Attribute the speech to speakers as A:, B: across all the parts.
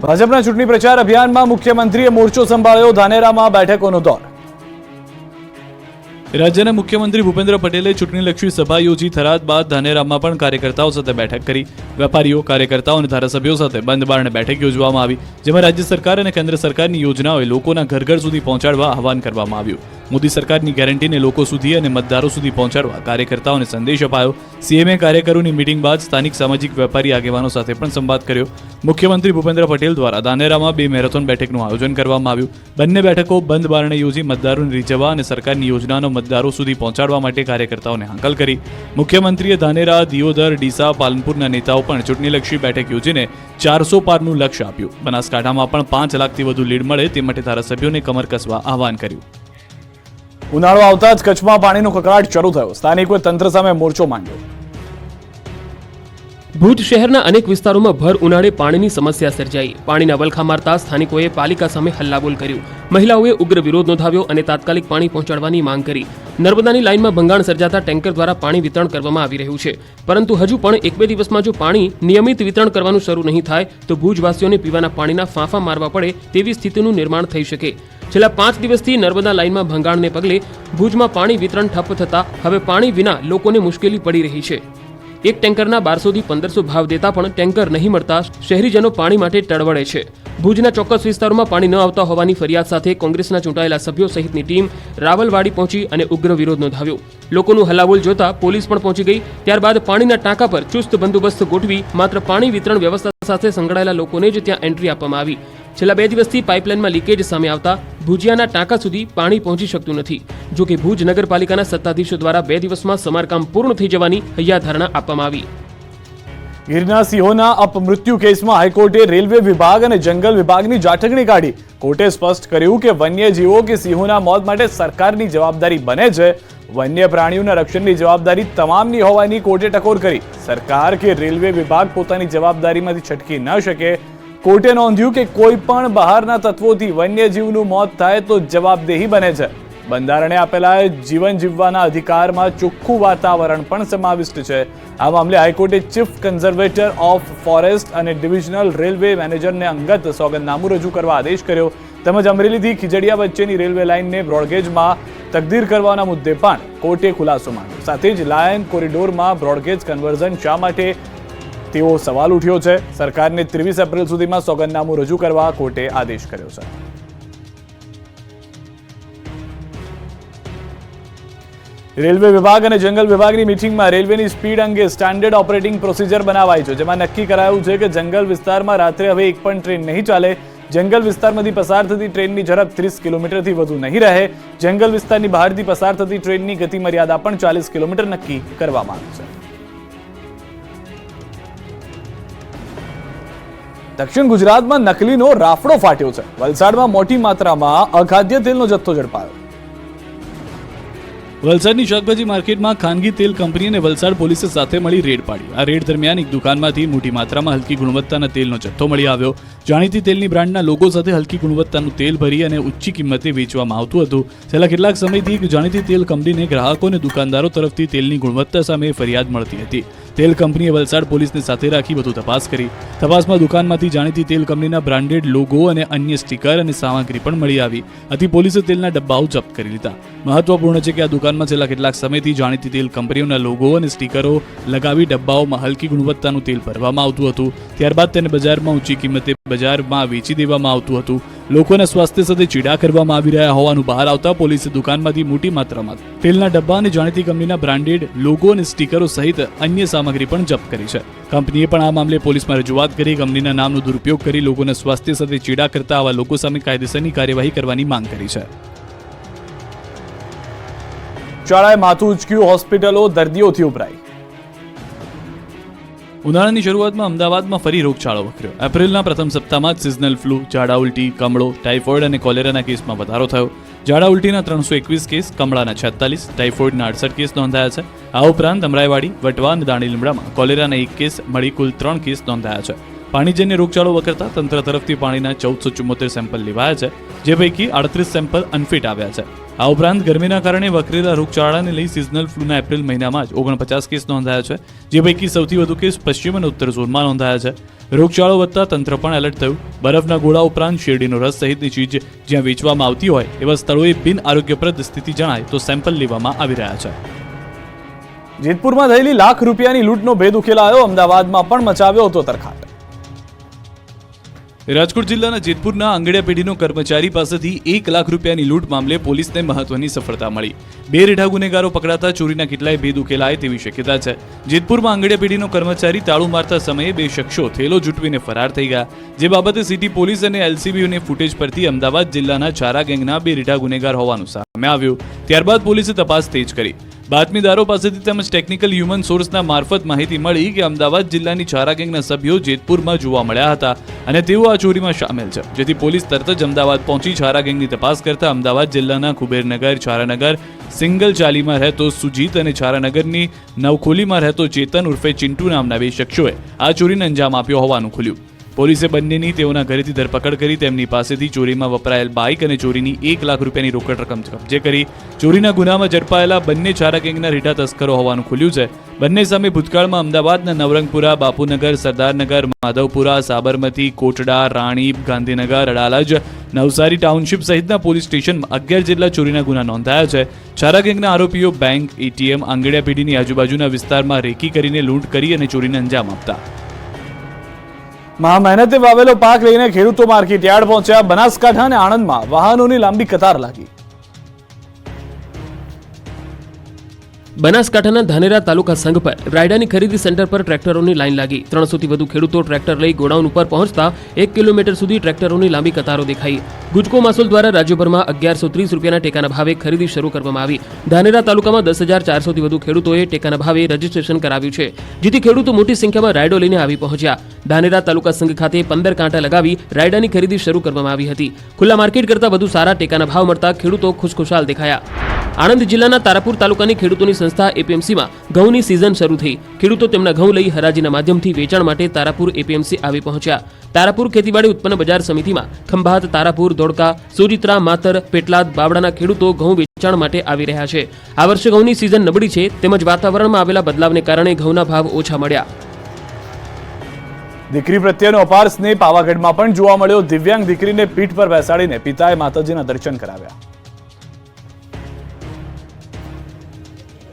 A: ભાજપના ચૂંટણી પ્રચાર અભિયાનમાં મુખ્યમંત્રીએ મોરચો સંભાળ્યો, ધાનેરામાં બેઠકોનો દોર।
B: રાજ્યના મુખ્યમંત્રી ભૂપેન્દ્ર પટેલે ચૂંટણીલક્ષી સભા યોજી થરાદ બાદ ધાનેરામાં પણ કાર્યકર્તાઓ સાથે બેઠક કરી। વેપારીઓ, કાર્યકર્તાઓ અને ધારાસભ્યો સાથે બંધ બારણે બેઠક યોજવામાં આવી, જેમાં રાજ્ય સરકાર અને કેન્દ્ર સરકારની યોજનાઓએ લોકોના ઘર ઘર સુધી પહોંચાડવા આહવાન કરવામાં આવ્યું। મોદી સરકારની ગેરંટીને લોકો સુધી અને મતદારો સુધી પહોંચાડવા કાર્યકર્તાઓને સંદેશ અપાયો। સીએમએ કાર્યકરોની મીટિંગ બાદ સ્થાનિક સામાજિક વેપારી આગેવાનો સાથે પણ સંવાદ કર્યો। મુખ્યમંત્રી ભૂપેન્દ્ર પટેલ દ્વારા ધાનેરામાં 2 મેરેથોન બેઠકનું આયોજન કરવામાં આવ્યું। બંને બેઠકો બંધ બારણે યોજી મતદારોને રીઝવવા અને સરકારની યોજનાનો મતદારો સુધી પહોંચાડવા માટે કાર્યકર્તાઓને હાંકલ કરી। મુખ્યમંત્રીએ ધાનેરા, દિયોદર, ડીસા, પાલનપુરના નેતાઓ પણ ચૂંટણીલક્ષી બેઠક યોજીને 400 પારનું લક્ષ્ય આપ્યું। બનાસકાંઠામાં પણ 5 લાખથી વધુ લીડ મળે તે માટે ધારાસભ્યોને કમર કસવા આહવાન કર્યું।
A: ઉનાળો આવતા જ કચ્છમાં પાણીનો કકળાટ શરૂ થયો, સ્થાનિકોએ તંત્ર સામે મોરચો માંડ્યો।
C: ભુજ શહેરના અનેક વિસ્તારોમાં ભર ઉનાળે પાણીની સમસ્યા સર્જાઈ। પાણીના વલખા મારતા સ્થાનિકોએ પાલિકા સામે હલ્લાબોલ કર્યું। મહિલાઓએ ઉગ્ર વિરોધ નોંધાવ્યો અને તાત્કાલિક પાણી પહોંચાડવાની માંગ કરી। નર્મદાની લાઇનમાં ભંગાણ સર્જાતા ટેન્કર દ્વારા પાણી વિતરણ કરવામાં આવી રહ્યું છે, પરંતુ હજુ પણ 1-2 દિવસમાં જો પાણી નિયમિત વિતરણ કરવાનું શરૂ નહીં થાય તો ભુજવાસીઓને પીવાના પાણીના ફાંફા મારવા પડે તેવી સ્થિતિનું નિર્માણ થઈ શકે। છેલ્લા 5 દિવસથી નર્મદા લાઇનમાં ભંગાણને પગલે ભુજમાં પાણી વિતરણ ઠપ થતા હવે પાણી વિના લોકોને મુશ્કેલી પડી રહી છે। એક ટેન્કરના 1200 થી 1500 ભાવ દેતા પણ ટેન્કર નહીં મળતા શહેરીજનો પાણી માટે ટળવળે છે। ભુજના ચોક્કસ વિસ્તારોમાં પાણી ન આવતા હોવાની ફરિયાદ સાથે કોંગ્રેસના ચૂંટાયેલા સભ્યો સહિતની ટીમ રાવલવાડી પહોંચી અને ઉગ્ર વિરોધ નોંધાવ્યો। લોકોનું હલ્લાબોલ જોતા પોલીસ પણ પહોંચી ગઈ। ત્યારબાદ પાણીના ટાંકા પર ચુસ્ત બંદોબસ્ત ગોઠવી માત્ર પાણી વિતરણ વ્યવસ્થા સાથે સંકળાયેલા લોકોને જ ત્યાં એન્ટ્રી આપવામાં આવી। છેલ્લા 2 દિવસથી પાઇપલાઇનમાં લીકેજ સામે આવતા ભુજિયાના ટાંકા સુધી પાણી પહોંચી શકતું નથી। જો કે ભુજ નગરપાલિકાના સત્તાધીશો દ્વારા 2 દિવસમાં સમારકામ પૂર્ણ થઈ જવાની હૈયાધારણા આપવામાં આવી।
A: ગીરના સિંહોના અપમૃત્યુ કેસમાં હાઈકોર્ટે રેલવે વિભાગ અને જંગલ વિભાગની જાટકણી કાઢી। કોર્ટે સ્પષ્ટ કર્યું કે વન્યજીવો કે સિંહોના મોત માટે સરકારની જવાબદારી બને છે। વન્ય પ્રાણીઓના રક્ષણની જવાબદારી તમામની હોવાની કોર્ટે ટકોર કરી। સરકાર કે રેલવે વિભાગ પોતાની જવાબદારીમાંથી છટકી ન શકે। કોર્ટે નોંધ્યું કે કોઈ પણ બહારના તત્વોથી વન્યજીવનું મોત થાય તો જવાબદેહી બને છે। બંધારણે આપેલા જીવન જીવવાના અધિકારમાં ચોખ્ખું વાતાવરણ પણ સમાવિષ્ટ છે। આ મામલે હાઈકોર્ટે ચીફ કન્ઝર્વેટર ઓફ ફોરેસ્ટ અને ડિવિઝનલ રેલવે મેનેજરને અંગત સોગંદનામું રજૂ કરવા આદેશ કર્યો, તેમજ અમરેલીથી ખીજડીયા વચ્ચેની રેલવે લાઇનને બ્રોડગેજમાં તકદીર કરવાના મુદ્દે પણ કોર્ટે ખુલાસો માંગ્યો। સાથે જ લાયન કોરિડોરમાં બ્રોડગેજ કન્વર્ઝન શા માટે તેવો સવાલ ઉઠ્યો છે। સરકારને 23 એપ્રિલ સુધીમાં સોગંદનામું રજૂ કરવા કોર્ટે આદેશ કર્યો છે। રેલવે વિભાગ અને જંગલ વિભાગની મીટિંગમાં રેલવેની સ્પીડ અંગે સ્ટાન્ડર્ડ ઓપરેટિંગ પ્રોસિજર બનાવાઈ છે, જેમાં નક્કી કરાયું છે કે જંગલ વિસ્તારમાં રાત્રે હવે એક પણ ટ્રેન નહીં ચાલે। જંગલ વિસ્તારમાંથી પસાર થતી ટ્રેનની ઝડપ 30 કિલોમીટરથી વધુ નહીં રહે। જંગલ વિસ્તારની બહારથી પસાર થતી ટ્રેનની ગતિ મર્યાદા પણ 40 કિલોમીટર નક્કી કરવામાં આવી છે। દક્ષિણ ગુજરાતમાં નકલીનો રાફડો ફાટ્યો છે। વલસાડમાં મોટી માત્રામાં અખાદ્ય તેલનો જથ્થો ઝડપાયો।
B: વલસાડની શાકભાજી માર્કેટમાં ખાનગી તેલ કંપની અને વલસાડ પોલીસે સાથે મળી રેડ પાડી। આ રેડ દરમિયાન એક દુકાનમાંથી મોટી માત્રામાં હલકી ગુણવત્તાના તેલનો જથ્થો મળી આવ્યો। જાણીતી તેલની બ્રાન્ડના લોગો સાથે હલકી ગુણવત્તાનું તેલ ભરી અને ઊંચી કિંમતે વેચવામાં આવતું હતું। છેલ્લા કેટલાક સમયથી એક જાણીતી તેલ કંપનીને ગ્રાહકો અને દુકાનદારો તરફથી તેલની ગુણવત્તા સામે ફરિયાદ મળતી હતી। તેલ કંપનીએ વલસાડ પોલીસને સાથે રાખી વધુ તપાસ કરી। તપાસમાં દુકાનમાંથી જાણીતી તેલ કંપનીના બ્રાન્ડેડ લોગો અને અન્ય સ્ટીકર અને સામગ્રી પણ મળી આવી। આથી પોલીસે તેલના ડબ્બાઓ જપ્ત કરી લીધા। મહત્વપૂર્ણ છે કે આ દુકાનમાં છેલ્લા કેટલાક સમયથી જાણીતી તેલ કંપનીઓના લોગો અને સ્ટીકરો લગાવી ડબ્બાઓમાં હલકી ગુણવત્તાનું તેલ ભરવામાં આવતું હતું। ત્યારબાદ તેને બજારમાં ઊંચી કિંમતે બજારમાં વેચી દેવામાં આવતું હતું। લોકોના સ્વાસ્થ્ય સાથે ચીડા કરવામાં આવી રહ્યા હોવાનું બહાર આવતા પોલીસે દુકાનમાંથી મોટી માત્રામાં તેલના ડબ્બા અને જાણીતી કંપનીના બ્રાન્ડેડ લોગો અને સ્ટીકરો સહિત અન્ય સામગ્રી પણ જપ્ત કરી છે। કંપનીએ પણ આ મામલે પોલીસમાં રજૂઆત કરી કંપનીના નામનો દુરુપયોગ કરી લોકોના સ્વાસ્થ્ય સાથે ચીડા કરતા આવા લોકો સામે કાયદેસરની કાર્યવાહી કરવાની માંગ કરી છે।
A: શાળાએ માથું ઉચક્યું, હોસ્પિટલો દર્દીઓથી ઉભરાઈ।
B: ઉનાળાની શરૂઆતમાં અમદાવાદમાં ફરી રોગચાળો વકર્યો। એપ્રિલના પ્રથમ સપ્તાહમાં જ સિઝનલ ફ્લૂ, ઝાડા ઉલટી, કમળો, ટાઇફોઇડ અને કોલેરાના કેસમાં વધારો થયો। ઝાડા ઉલટીના 321 કેસ, કમળાના 46, ટાઇફોઇડના 68 કેસ નોંધાયા છે। આ ઉપરાંત અમરાઈવાડી, વટવા અને દાણી લીમડામાં કોલેરાના 1 કેસ મળી કુલ 3 કેસ નોંધાયા છે। પાણીજન્ય રોગચાળો વકરતા તંત્ર તરફથી પાણીના 1474 સેમ્પલ લેવાયા છે, જે પૈકી 38 સેમ્પલ અનફિટ આવ્યા છે। આ ઉપરાંત ગરમીના કારણે વકરેલા રોગચાળાને લઈ સિઝનલ ફ્લૂના એપ્રિલ મહિનામાં જ 49 કેસ નોંધાયા છે, જે પૈકી સૌથી વધુ કેસ પશ્ચિમ અને ઉત્તર ઝોનમાં નોંધાયા છે. રોગચાળો વધતા તંત્ર પણ એલર્ટ થયું. બરફના ગોળા ઉપરાંત શેરડીનો રસ સહિતની ચીજ જ્યાં વેચવામાં આવતી હોય એવા સ્થળોએ બિન આરોગ્યપ્રદ સ્થિતિ જણાય તો સેમ્પલ લેવામાં આવી રહ્યા છે.
A: જેતપુરમાં થયેલી લાખ રૂપિયાની લૂંટનો ભેદ ઉકેલાયો. અમદાવાદમાં પણ મચાવ્યો હતો તરખાટ.
B: રાજકોટ જિલ્લાના જેતપુરના આંગડિયા પેઢીનો કર્મચારી પાસેથી 1 લાખ રૂપિયાની લૂંટ મામલે પોલીસને મહત્વની સફળતા મળી. 2 રેઢા ગુનેગારો પકડાતા ચોરીના કેટલાય ભેદ ઉકેલાય તેવી શક્યતા છે. જેતપુરમાં આંગડિયા પેઢીનો કર્મચારી તાળું મારતા સમયે 2 શખ્સો થેલો જૂટવીને ફરાર થઈ ગયા, જે બાબતે સિટી પોલીસ અને એલસીબીઓને ફૂટેજ પરથી અમદાવાદ જિલ્લાના ચારા ગેંગના 2 રેઢા ગુનેગાર હોવાનું સામે આવ્યું. ત્યારબાદ પોલીસે તપાસ તેજ કરી. બાતમીદારો પાસેથી તેમજ ટેકનિકલ હ્યુમન સોર્સના મારફત માહિતી મળી કે અમદાવાદ જિલ્લાની ચારા ગેંગના સભ્યો જેતપુરમાં જોવા મળ્યા હતા અને તેઓ આ ચોરીમાં સામેલ છે, જેથી પોલીસ તરત જ અમદાવાદ પહોંચી ચારા ગેંગની તપાસ કરતા અમદાવાદ જિલ્લાના કુબેરનગર, ચારાનગર, સિંગલ ચાલીમાં રહેતો સુજીત અને ચારાનગરની નવખોલીમાં રહેતો ચેતન ઉર્ફે ચિંટુ નામના 2 શખ્સોએ આ ચોરીને અંજામ આપ્યો હોવાનું ખુલ્યું. પોલીસે બંનેની તેઓના ઘરેથી ધરપકડ કરી તેમની પાસેથી ચોરીમાં વપરાયેલ બાઇક અને ચોરીની 1 લાખ રૂપિયાની રોકડ રકમ કબજે કરી. ચોરીના ગુનામાં ઝડપાયેલા બંને ચારા ગેંગના રીઢા તસ્કરો હોવાનું ખુલ્યું છે. બંને સામે ભૂતકાળમાં અમદાવાદના નવરંગપુરા, બાપુનગર, સરદારનગર, માધવપુરા, સાબરમતી, કોટડા, રાણીપ, ગાંધીનગર, અડાલજ, નવસારી ટાઉનશીપ સહિતના પોલીસ સ્ટેશનમાં 11 જેટલા ચોરીના ગુના નોંધાયા છે. ચારા ગેંગના આરોપીઓ બેંક, એટીએમ, આંગડિયા પેઢીની આજુબાજુના વિસ્તારમાં રેકી કરીને લૂંટ કરી અને ચોરીને અંજામ આપતા.
A: મહેનતે વાવેલો પાક લઈને ખેડૂતો માર્કેટ યાર્ડ પહોંચ્યા. બનાસકાંઠા અને આણંદમાં વાહનોની લાંબી કતાર લાગી.
C: બનાસકાંઠાના ધાનેરા તાલુકા સંઘ પર રાયડાની ખરીદી સેન્ટર પર ટ્રેક્ટરોની લાઈન લાગી. 300 થી વધુ ખેડૂતો ટ્રેક્ટર લઈ ગોડાઉન ઉપર પહોંચતા 1 કિલોમીટર સુધી ટ્રેક્ટરોની લાંબી કતારો દેખાઈ. ગુજકો માસૂલ દ્વારા રાજ્યભરમાં 1130 રૂપિયાના ટેકાના ભાવે ખરીદી શરૂ કરવામાં આવી. ધાનેરા તાલુકામાં 10,400 થી વધુ ખેડૂતોએ ટેકાના ભાવે રજીસ્ટ્રેશન કરાવ્યું છે, જેથી ખેડૂતો મોટી સંખ્યામાં રાયડો લઈને આવી પહોંચ્યા. ધાનેરા તાલુકા સંઘ ખાતે 15 કાંટા લગાવી રાયડાની ખરીદી શરૂ કરવામાં આવી હતી. ખુલ્લા માર્કેટ કરતાં વધુ સારા ટેકાના ભાવ મળતા ખેડૂતો ખુશખુશાલ દેખાયા. આણંદ જિલ્લાના તારાપુર તાલુકાની ખેડૂતોની સંસ્થા એપીએમસીમાં ઘઉંની સિઝન શરૂ થઈ. ખેડૂતો તેમના ઘઉં લઈ હરાજીના માધ્યમથી વેચાણ માટે તારાપુર એપીએમસી આવી પહોંચ્યા. તારાપુર ખેતીવાડી ઉત્પન્ન બજાર સમિતિમાં ખંભાત, તારાપુર, ધોળકા, સોજિત્રા, માતર, પેટલાદ, બાવડાના ખેડૂતો ઘઉં વેચાણ માટે આવી રહ્યા છે. આ વર્ષે ઘઉંની સિઝન નબળી છે, તેમજ વાતાવરણમાં આવેલા બદલાવને કારણે ઘઉંના ભાવ ઓછા મળ્યા.
A: દીકરી પ્રત્યેનો અપાર સ્નેહ પાવાગઢમાં પણ જોવા મળ્યો. દિવ્યાંગ દીકરીને પીઠ પર બેસાડીને પિતાએ માતાજીના દર્શન કરાવ્યા.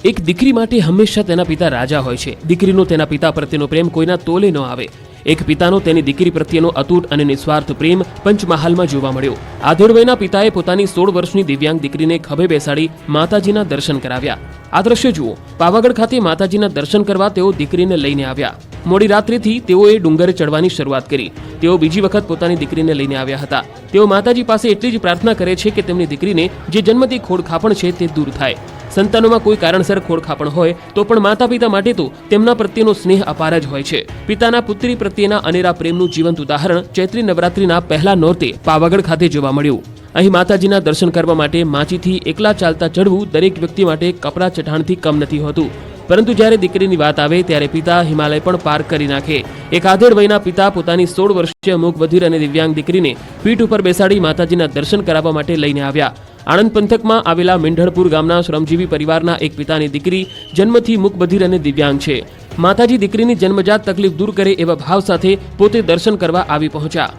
C: એક દીકરી માટે હંમેશા તેના પિતા રાજા હોય છે. દીકરીનો તેના પિતા પ્રત્યેનો પ્રેમ કોઈના તોલે ન આવે. એક પિતાનો તેની દીકરી પ્રત્યેનો અતૂટ અને નિસ્વાર્થ પ્રેમ પંચમહાલમાં જોવા મળ્યો. આધેડ વયના પિતાએ પોતાની 16 વર્ષની દિવ્યાંગ દીકરીને ખભે બેસાડી માતાજીના દર્શન કરાવ્યા. આ દ્રશ્ય જુઓ. પાવાગઢ ખાતે માતાજીના દર્શન કરવા તેઓ દીકરીને લઈને આવ્યા. મોડી રાત્રિથી તેઓએ ડુંગરે ચડવાની શરૂઆત કરી. તેઓ બીજી વખત પોતાની દીકરીને લઈને આવ્યા હતા. તેઓ માતાજી પાસે એટલી જ પ્રાર્થના કરે છે કે તેમની દીકરીને જે જન્મથી ખોડખાપણ છે તે દૂર થાય. સંતાનોમાં કોઈ કારણસર ખોડખાપણ હોય તો પણ માતા પિતા માટે તો તેમના પ્રત્યેનો સ્નેહ અપાર જ હોય છે. પિતાના પુત્રી પ્રત્યેના અનેરા પ્રેમનું જીવંત ઉદાહરણ ચૈત્રી નવરાત્રીના પહેલા નોરતે પાવાગઢ ખાતે જોવા મળ્યું. અહીં માતાજીના દર્શન કરવા માટે માચીથી એકલા ચાલતા ચડવું દરેક વ્યક્તિ માટે કપરા ચઢાણથી કમ નથી હોતું. પરંતુ જ્યારે દીકરીની વાત આવે ત્યારે પિતા હિમાલય પણ પાર કરી નાખે. એક આધેડ વયના પિતા પોતાની 16 વર્ષીય મૂક બધિર અને દિવ્યાંગ દીકરીને પીઠ ઉપર બેસાડી માતાજીના દર્શન કરાવવા માટે લઈને આવ્યા. આણંદ પંથકમાં આવેલા મેંઢળપુર ગામના શ્રમજીવી પરિવારના એક પિતાની દીકરી જન્મથી મૂક બધિર અને દિવ્યાંગ છે. માતાજી દીકરીની જન્મજાત તકલીફ દૂર કરે એવા ભાવ સાથે પોતે દર્શન કરવા આવી પહોંચ્યા.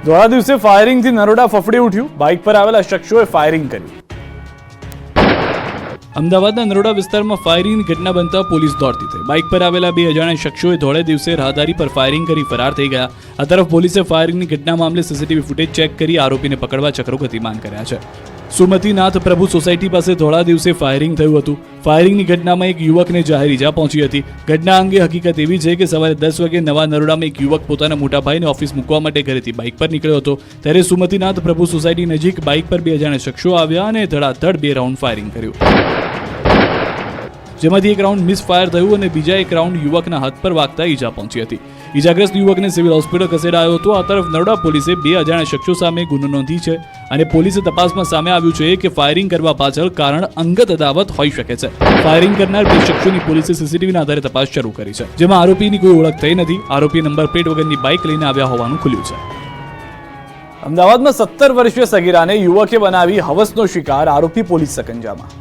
A: ધોળા દિવસે ફાયરિંગથી નરોડા ફફડી ઉઠ્યું. બાઇક પર આવેલા શખ્સોએ ફાયરિંગ કર્યું.
B: અમદાવાદના નરોડા વિસ્તારમાં ફાયરિંગની ઘટના બનતા પોલીસ દોડતી થઈ. બાઇક પર આવેલા 2 અજાણ્યા શખ્સોએ ધોળે દિવસે રાહદારી પર ફાયરિંગ કરી ફરાર થઈ ગયા. આ તરફ પોલીસે ફાયરિંગની ઘટના મામલે સીસીટીવી ફૂટેજ ચેક કરી આરોપીને પકડવા ચક્રો ગતિમાન કર્યા છે. સુમતીનાથ પ્રભુ સોસાયટી પાસે ધોળા દિવસે ફાયરિંગ થયું હતું. ફાયરિંગની ઘટનામાં એક યુવકને જાહેર ઈજા પહોંચી હતી. ઘટના અંગે હકીકત એવી છે કે સવારે 10 વાગે નવા નરોડામાં એક યુવક પોતાના મોટા ભાઈને ઓફિસ મૂકવા માટે ઘરેથી બાઇક પર નીકળ્યો હતો. ત્યારે સુમતીનાથ પ્રભુ સોસાયટી નજીક બાઇક પર 2 અજાણ્યા શખ્સો આવ્યા અને ધડાધડ 2 રાઉન્ડ ફાયરિંગ કર્યું, જેમાંથી એક રાઉન્ડ મિસ ફાયર થયું અને બીજા એક રાઉન્ડ યુવકના હાથ પર વાગતા ઈજા પહોંચી હતી. ઈજાગ્રસ્ત યુવકને સિવિલ હોસ્પિટલ ખસેડાયો હતો. આ તરફ નરોડા પોલીસે 2 અજાણ્યા શખ્સો સામે ગુનો નોંધી છે અને પોલીસે તપાસમાં સામે આવ્યું છે કે ફાયરિંગ કરવા પાછળ કારણ અંગત અદાવત હોઈ શકે છે. ફાયરિંગ કરનાર 2 શખ્સોની પોલીસે સીસીટીવીના આધારે તપાસ શરૂ કરી છે, જેમાં આરોપીની કોઈ ઓળખ થઈ નથી. આરોપી નંબર પ્લેટ વગરની બાઇક લઈને આવ્યા હોવાનું ખુલ્યું છે.
A: અમદાવાદમાં 17 વર્ષીય સગીરાને યુવકે બનાવી હવસનો શિકાર, આરોપી પોલીસ સકંજામાં.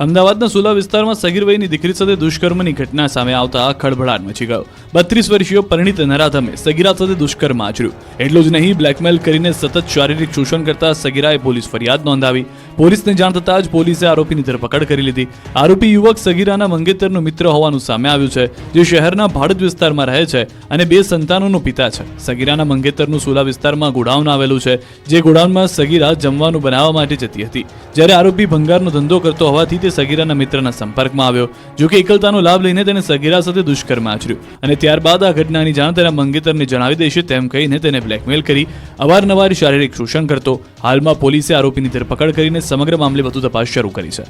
B: અમદાવાદના સુલા વિસ્તારમાં સગીર વયની દીકરી સાથે દુષ્કર્મની ઘટના સામે આવતા ખળભળાટ મચી ગયો. 32 વર્ષીય પરિણીત નરાધમે સગીરા સાથે દુષ્કર્મ આચર્યું. એટલું જ નહીં, બ્લેકમેલ કરીને સતત શારીરિક શોષણ કરતા સગીરાએ પોલીસ ફરિયાદ નોંધાવી. પોલીસને જાણ થતાં જ પોલીસે આરોપીની ધરપકડ કરી લીધી. આરોપી યુવક સગીરાના મંગેતરનો મિત્ર હોવાનું સામે આવ્યું છે, જે શહેરના ભાડજ વિસ્તારમાં રહે છે અને 2 સંતાનોનો પિતા છે. સગીરાના મંગેતરનું સુલા વિસ્તારમાં ગોડાઉન આવેલું છે, જે ગોડાઉનમાં સગીરા જમવાનું બનાવવા માટે જતી હતી. જ્યારે આરોપી ભંગારનો ધંધો કરતો હોવાથી તે સગીરાના મિત્રના સંપર્કમાં આવ્યો. જો કે એકલતાનો લાભ લઈને તેને સગીરા સાથે દુષ્કર્મ આચર્યું અને ત્યારબાદ આ ઘટનાની જાણ તેના મંગેતરને જણાવી દેશે તેમ કહીને તેને બ્લેકમેલ કરી અવારનવાર શારીરિક શોષણ કરતો. હાલમાં પોલીસે આરોપીની ધરપકડ કરીને સમગ્ર મામલે વધુ તપાસ શરૂ કરી છે.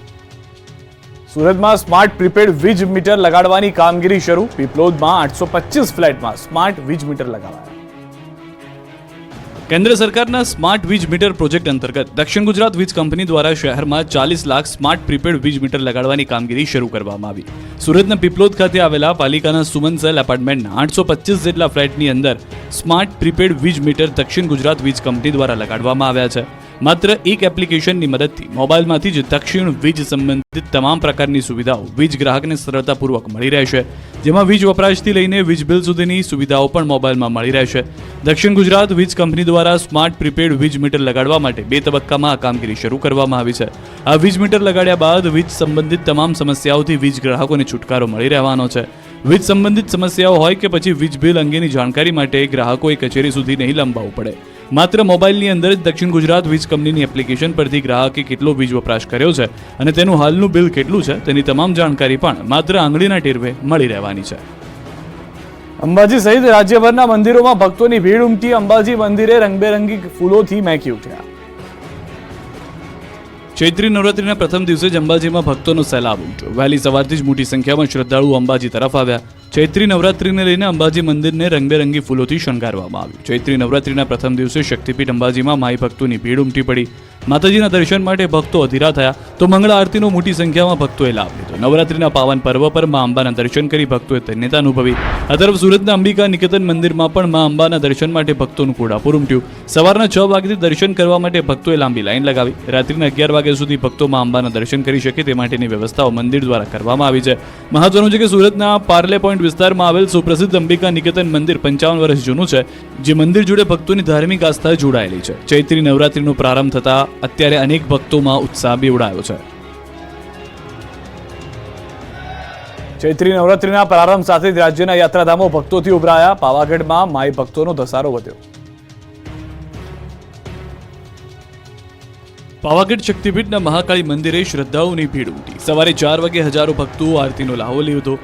A: સુરતમાં સ્માર્ટ પ્રીપેડ વીજ મીટર લગાડવાની કામગીરી શરૂ. પીપલોદમાં 825 ફ્લેટમાં સ્માર્ટ વીજ મીટર લગાવાયા.
B: કેન્દ્ર સરકારના સ્માર્ટ વીજ મીટર પ્રોજેક્ટ અંતર્ગત દક્ષિણ ગુજરાત વીજ કંપની દ્વારા શહેરમાં 40 લાખ સ્માર્ટ પ્રીપેડ વીજ મીટર લગાડવાની કામગીરી શરૂ કરવામાં આવી. સુરતના પીપલોદ ખાતે આવેલા પાલિકાના સુમનસેલ એપાર્ટમેન્ટના 825 જેટલા ફ્લેટની અંદર સ્માર્ટ પ્રીપેડ વીજ મીટર દક્ષિણ ગુજરાત વીજ કંપની દ્વારા લગાડવામાં આવ્યા છે. માત્ર એક એપ્લિકેશનની મદદથી મોબાઈલમાંથી જ દક્ષિણ વીજ સંબંધિત તમામ પ્રકારની સુવિધાઓ વીજ ગ્રાહકને સરળતાપૂર્વક મળી રહેશે, જેમાં વીજ વપરાશથી લઈને વીજ બિલ સુધીની સુવિધાઓ પણ મોબાઈલમાં મળી રહેશે. દક્ષિણ ગુજરાત વીજ કંપની દ્વારા સ્માર્ટ પ્રીપેડ વીજ મીટર લગાડવા માટે 2 તબક્કામાં આ કામગીરી શરૂ કરવામાં આવી છે. આ વીજ મીટર લગાડ્યા બાદ વીજ સંબંધિત તમામ સમસ્યાઓથી વીજ ગ્રાહકોને છુટકારો મળી રહેવાનો છે. વીજ સંબંધિત સમસ્યાઓ હોય કે પછી વીજ બિલ અંગેની જાણકારી માટે ગ્રાહકોએ કચેરી સુધી નહીં લંબાવવું પડે. માત્ર મોબાઈલની અંદર જ દક્ષિણ ગુજરાત વીજ કંપનીની એપ્લિકેશન પરથી ગ્રાહકે કેટલો વીજ વપરાશ કર્યો છે અને તેનું હાલનું બિલ કેટલું છે તેની તમામ જાણકારી પણ માત્ર આંગળીના ટેરવે મળી રહેવાની છે.
A: અંબાજી સહિત રાજ્યભરના મંદિરોમાં ભક્તોની ભીડ ઉમટી. અંબાજી મંદિરે રંગબેરંગી ફૂલોથી મહેકી ઉઠ્યા.
B: ચૈત્રી નવરાત્રીના પ્રથમ દિવસે જ અંબાજીમાં ભક્તોનો સૈલાબ ઉમટ્યો. વહેલી સવારથી જ મોટી સંખ્યામાં શ્રદ્ધાળુઓ અંબાજી તરફ આવ્યા. ચૈત્રી નવરાત્રીને લઈને અંબાજી મંદિરને રંગબેરંગી ફૂલોથી શણગારવામાં આવ્યું. ચૈત્રી નવરાત્રીના પ્રથમ દિવસે શક્તિપીઠ અંબાજીમાં માઈ ભક્તોની ભીડ ઉમટી પડી. માતાજીના દર્શન માટે ભક્તો અધીરા થયા તો મંગળા આરતીનો મોટી સંખ્યામાં ભક્તોએ લાભ લીધો. નવરાત્રીના પાવન પર્વ પર મા અંબાના દર્શન કરી ભક્તોએ ધન્યતા અનુભવી. આ તરફ સુરતના અંબિકા નિકેતન મંદિરમાં પણ મા અંબાના દર્શન માટે ભક્તોનું ઘોડાપુર ઉમટ્યું. સવારના 6 વાગ્યાથી દર્શન કરવા માટે ભક્તોએ લાંબી લાઈન લગાવી. રાત્રિના 11 વાગ્યા સુધી ભક્તો મા અંબાના દર્શન કરી શકે તે માટેની વ્યવસ્થાઓ મંદિર દ્વારા કરવામાં આવી છે. મહત્વનું છે કે સુરતના પાર્લે પોઈન્ટ વિસ્તારમાં આવેલ સુપ્રસિદ્ધ અંબિકા નિકેતન મંદિર 55 વર્ષ જૂનું છે, જે મંદિર જોડે ભક્તોની ધાર્મિક આસ્થા જોડાયેલી છે. ચૈત્રી નવરાત્રીનો પ્રારંભ થતા અત્યારે અનેક ભક્તોમાં ઉત્સાહ બેવડાયો છે.
A: ચૈત્રી નવરાત્રીના પ્રારંભ સાથે જ રાજ્યના યાત્રાધામો ભક્તોથી ઉભરાયા. પાવાગઢમાં માઈ ભક્તોનો ધસારો વધ્યો.
B: પાવાગઢ શક્તિપીઠના મહાકાળી મંદિરે શ્રદ્ધાળુઓની ભીડ ઉમટી. સવારે 4 વાગે હજારો ભક્તોએ આરતીનો લાહો લીધો.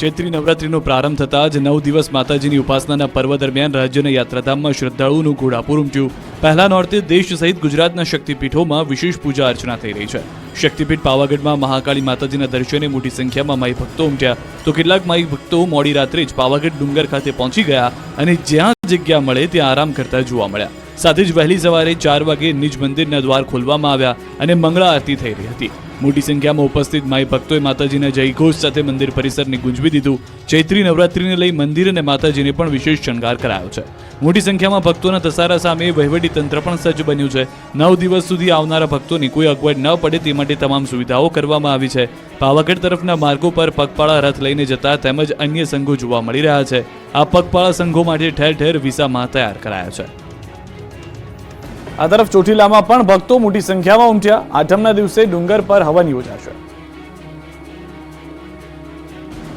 B: ચૈત્રી નવરાત્રીનો પ્રારંભ થતાં જ 9 દિવસ માતાજીની ઉપાસનાના પર્વ દરમિયાન રાજ્યના યાત્રાધામમાં શ્રદ્ધાળુઓનું ઘોડાપુર ઉમટ્યું. પહેલા નોરતે દેશ સહિત ગુજરાતના શક્તિપીઠોમાં વિશેષ પૂજા અર્ચના થઈ રહી છે. શક્તિપીઠ પાવાગઢમાં મહાકાળી માતાજીના દર્શને મોટી સંખ્યામાં માઈ ભક્તો ઉમટ્યા તો કેટલાક માઈ ભક્તો મોડી રાત્રે જ પાવાગઢ ડુંગર ખાતે પહોંચી ગયા અને જ્યાં જગ્યા મળે ત્યાં આરામ કરતા જોવા મળ્યા. સાથે જ વહેલી સવારે 4 વાગે નિજ મંદિરના દ્વાર ખોલવામાં આવ્યા અને મંગળા આરતી થઈ રહી હતી. મોટી સંખ્યામાં ઉપસ્થિત માઈ ભક્તોએ માતાજીના જયઘોષ સાથે મંદિર પરિસરને ગુંજવી દીધું. ચૈત્રી નવરાત્રીને લઈ મંદિર અને માતાજીને પણ વિશેષ શણગાર કરાયો છે. મોટી સંખ્યામાં ભક્તોના ધસારા સામે વહીવટી તંત્ર પણ સજ્જ બન્યું છે. 9 દિવસ સુધી આવનારા ભક્તોની કોઈ અગવડ ન પડે તે માટે તમામ સુવિધાઓ કરવામાં આવી છે. પાવાગઢ તરફના માર્ગો પર પગપાળા રથ લઈને જતા તેમજ અન્ય સંઘો જોવા મળી રહ્યા છે. આ પગપાળા સંઘો માટે ઠેર ઠેર વિસામાં તૈયાર કરાયા છે.
A: આ તરફ ચોટીલામાં પણ ભક્તો મોટી સંખ્યામાં ઉમટ્યા. આઠમના દિવસે ડુંગર પર હવન યોજાશે.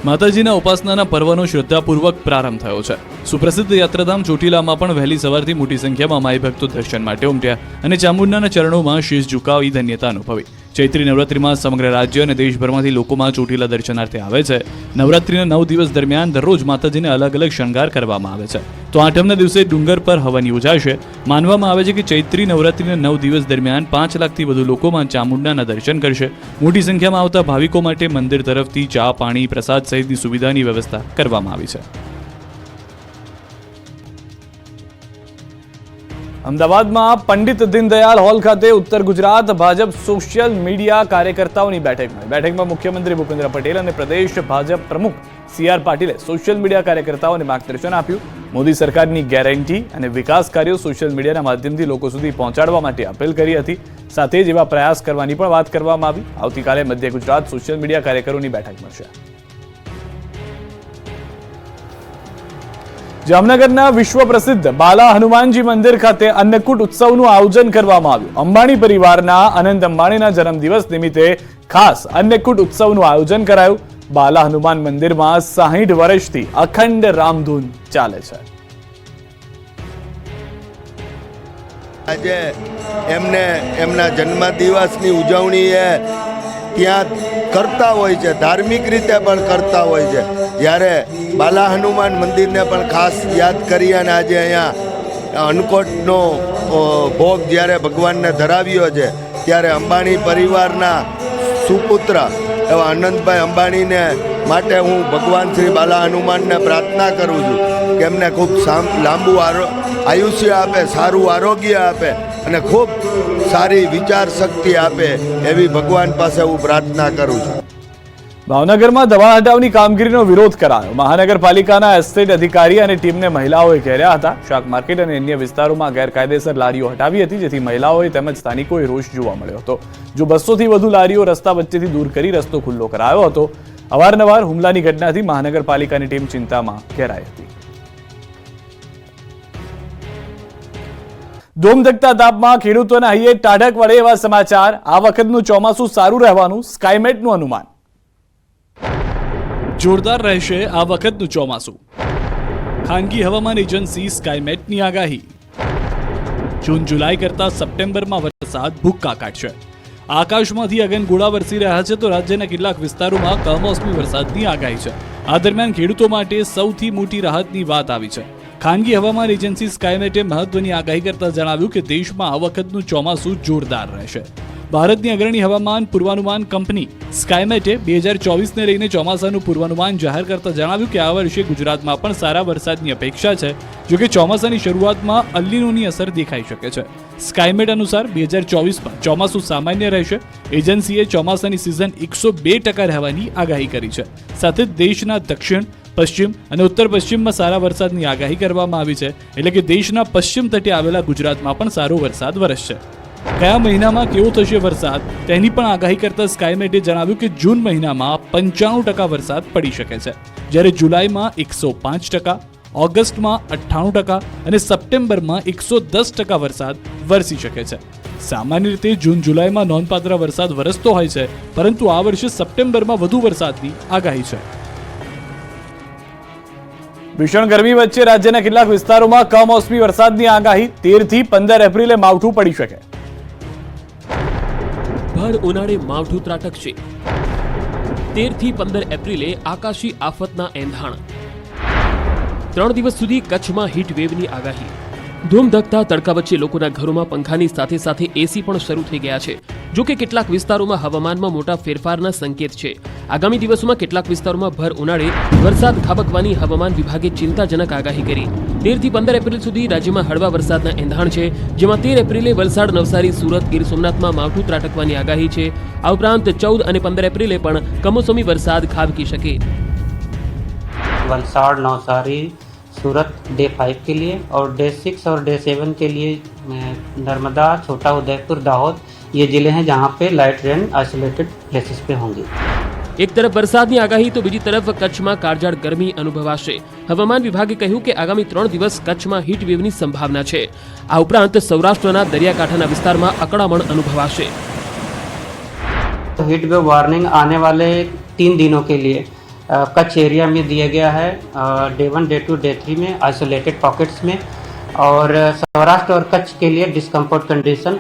B: માતાજીના ઉપાસનાના પર્વનો શ્રદ્ધાપૂર્વક પ્રારંભ થયો છે. સુપ્રસિદ્ધ યાત્રાધામ ચોટીલામાં પણ વહેલી સવારથી મોટી સંખ્યામાં માઈ ભક્તો દર્શન માટે ઉમટ્યા અને ચામુંડાના ચરણોમાં શીશ ઝુકાવી ધન્યતા અનુભવી. ચૈત્રી નવરાત્રીમાં સમગ્ર રાજ્ય અને દેશભરમાંથી લોકોમાં ચોટીલા દર્શનાર્થે આવે છે. નવરાત્રીના 9 દિવસ દરમિયાન દરરોજ માતાજીને અલગ અલગ શણગાર કરવામાં આવે છે. તો આઠમના દિવસે ડુંગર પર હવન યોજાશે. માનવામાં આવે છે કે ચૈત્રી નવરાત્રીના 9 દિવસ દરમિયાન 5 લાખથી વધુ લોકોમાં ચામુંડાના દર્શન કરશે. મોટી સંખ્યામાં આવતા ભાવિકો માટે મંદિર તરફથી ચા, પાણી, પ્રસાદ સહિતની સુવિધાની વ્યવસ્થા કરવામાં આવી છે.
A: અમદાવાદમાં પંડિત દીનદયાળ હોલ ખાતે ઉત્તર ગુજરાત ભાજપ સોશિયલ મીડિયા કાર્યકર્તાઓની બેઠકમાં મુખ્યમંત્રી ભૂપેન્દ્ર પટેલ અને પ્રદેશ ભાજપ પ્રમુખ CR પાટીલે સોશિયલ મીડિયા કાર્યકર્તાઓને માર્ગદર્શન આપ્યું. મોદી સરકારની ગેરંટી અને વિકાસ કાર્યો સોશિયલ મીડિયાના માધ્યમથી લોકો સુધી પહોંચાડવા માટે અપીલ કરી હતી. સાથે જ એવા પ્રયાસ કરવાની પણ વાત કરવામાં આવી. આવતીકાલે મધ્ય ગુજરાત સોશિયલ મીડિયા કાર્યકરોની બેઠક મળશે. જામનગરના વિશ્વ પ્રસિદ્ધ બાલા હનુમાનજી મંદિર ખાતે અન્નકૂટ ઉત્સવનું આયોજન કરવામાં આવ્યું. અંબાણી પરિવારના અનંત અંબાણીના જન્મદિવસ નિમિત્તે ખાસ અન્નકૂટ ઉત્સવનું આયોજન કરાયું. બાલા હનુમાન મંદિરમાં 60 વર્ષથી અખંડ રામધૂન ચાલે છે.
D: આજે એમને એમના જન્મદિવસની ઉજવણી ત્યાં કરતા હોય છે, ધાર્મિક રીતે પણ કરતા હોય છે. જ્યારે બાલા હનુમાન મંદિરને પણ ખાસ યાદ કરી અને આજે અહીંયા અન્નકૂટનો ભોગ જ્યારે ભગવાનને ધરાવ્યો છે, ત્યારે અંબાણી પરિવારના સુપુત્ર એવા અનંતભાઈ અંબાણીને માટે હું ભગવાન શ્રી બાલા હનુમાનને પ્રાર્થના કરું છું કે એમને ખૂબ લાંબુ આયુષ્ય આપે, સારું આરોગ્ય આપે અને ખૂબ સારી વિચાર શક્તિ આપે એવી ભગવાન પાસે હું પ્રાર્થના કરું છું.
A: ભાવનગરમાં દવા હટાવની કામગીરીનો વિરોધ કરાયો. મહાનગરપાલિકાના એસ્ટેટ અધિકારી અને ટીમને મહિલાઓએ ઘેર્યા હતા. શાક માર્કેટ અને અન્ય વિસ્તારોમાં ગેરકાયદેસર લારીઓ હટાવી હતી, જેથી મહિલાઓએ તેમજ સ્થાનિકોએ રોષ જોવા મળ્યો હતો. જો 200 થી વધુ લારીઓ રસ્તા વચ્ચેથી દૂર કરી રસ્તો ખુલ્લો કરાયો હતો. અવારનવાર હુમલાની ઘટનાથી મહાનગરપાલિકાની ટીમ ચિંતામાં ઘેરાઈ હતી. ધોમધકતા તાપમાં ખેડૂતોના હૈયે ટાઢક વળે એવા સમાચાર. આ વખતનું ચોમાસું સારું રહેવાનું સ્કાયમેટનું અનુમાન.
B: જોરદાર રહેશે આ વખતનું ચોમાસું. ખાનગી હવામાન એજન્સી સ્કાયમેટની આગાહી. જૂન જુલાઈ કરતા સપ્ટેમ્બરમાં વરસાદ ભૂક્કા કાઢશે. આકાશમાંથી અગનગોળા વરસી રહ્યા છે તો રાજ્યના કેટલાક વિસ્તારોમાં કમોસમી વરસાદની આગાહી છે. આ દરમિયાન ખેડૂતો માટે સૌથી મોટી રાહતની વાત આવી છે. ખાનગી હવામાન એજન્સી સ્કાયમેટે મહત્વની આગાહી કરતા જણાવ્યું કે દેશમાં આ વખતનું ચોમાસું જોરદાર રહેશે. ભારતની અગ્રણી હવામાન પૂર્વાનુમાન કંપની સ્કાયમેટે 2024ને લઈને ચોમાસાનું પૂર્વાનુમાન જાહેર કરતા જણાવ્યું કે આ વર્ષે ગુજરાતમાં પણ સારા વરસાદની અપેક્ષા છે. જોકે ચોમાસાની શરૂઆતમાં અલ્નીનોની અસર દેખાઈ શકે છે. સ્કાયમેટ અનુસાર 2024માં ચોમાસું સામાન્ય રહેશે. એજન્સીએ ચોમાસાની સિઝન 102% રહેવાની આગાહી કરી છે. સાથે જ દેશના દક્ષિણ, પશ્ચિમ અને ઉત્તર પશ્ચિમમાં સારા વરસાદની આગાહી કરવામાં આવી છે. એટલે કે દેશના પશ્ચિમ તટે આવેલા ગુજરાતમાં પણ સારો વરસાદ વરસશે. કયા મહિનામાં કેવો થશે વરસાદ તેની પણ આગાહી કરતા સ્કાયમેટે જણાવ્યું કે જૂન મહિનામાં 95% વરસાદ પડી શકે છે, જ્યારે જુલાઈમાં 105%, ઓગસ્ટમાં 98% અને સપ્ટેમ્બરમાં 110% વરસાદ વરસી શકે છે. સામાન્ય રીતે જૂન જુલાઈમાં નોંધપાત્ર વરસાદ વરસતો હોય છે, પરંતુ આ વર્ષે સપ્ટેમ્બરમાં વધુ વરસાદની આગાહી છે.
A: ભીષણ ગરમી વચ્ચે રાજ્યના કેટલાક વિસ્તારોમાં કમોસમી વરસાદની આગાહી. 13 થી 15 એપ્રિલે માવઠું પડી શકે.
C: ભર ઉનાળે માવઠું ત્રાટકશે. 13 થી 15 એપ્રિલે આકાશી આફતના એંધાણ. 3 દિવસ સુધી કચ્છમાં હીટ વેવની આગાહી. ધૂમધકતા તડકા વચ્ચે લોકોના ઘરોમાં પંખાની સાથે સાથે એસી પણ શરૂ થઈ ગયા છે. જો કે કેટલાક વિસ્તારોમાં હવામાનમાં મોટા ફેરફારના સંકેત છે. આગામી દિવસોમાં કેટલાક વિસ્તારોમાં ભર ઉનાળે વરસાદ ખાબકવાની હવામાન વિભાગે ચિંતાજનક આગાહી કરી. 13 થી 15 એપ્રિલ સુધી રાજ્યમાં હળવા વરસાદના એંધાણ છે, જેમાં 13 એપ્રિલે વલસાડ, નવસારી, સુરત, ગીર સોમનાથમાં માવઠું ત્રાટકવાની આગાહી છે. આ ઉપરાંત 14 અને 15 એપ્રિલે પણ કમોસમી વરસાદ ખાબકી શકે.
E: वलसाड़, नवसारी, सूरत डे 5 के लिए और डे 6 और डे 7 के लिए नर्मदा, छोटा उदयपुर, दाहोद ये ज़िले हैं जहाँ पे लाइट रेन आइसोलेटेड प्लेसेस पे होंगी.
C: એક તરફ વરસાદની આગાહી તો બીજી તરફ કચ્છમાં કાળઝાળ ગરમી અનુભવાશે. હવામાન વિભાગે કહ્યું કે આગામી 3 દિવસ કચ્છમાં હીટ વેવની સંભાવના છે. આ ઉપરાંત સૌરાષ્ટ્રના દરિયાકાંઠાના વિસ્તારમાં અકળામણ અનુભવાશે.
E: तो हीट वेव वार्निंग आने वाले 3 दिनों के लिए कच्छ एरिया में दिया गया है. डे 1, डे 2, डे 3 में आइसोलेटेड पॉकेट्स में और सौराष्ट्र और कच्छ के लिए डिस्कम्फर्ट कंडीशन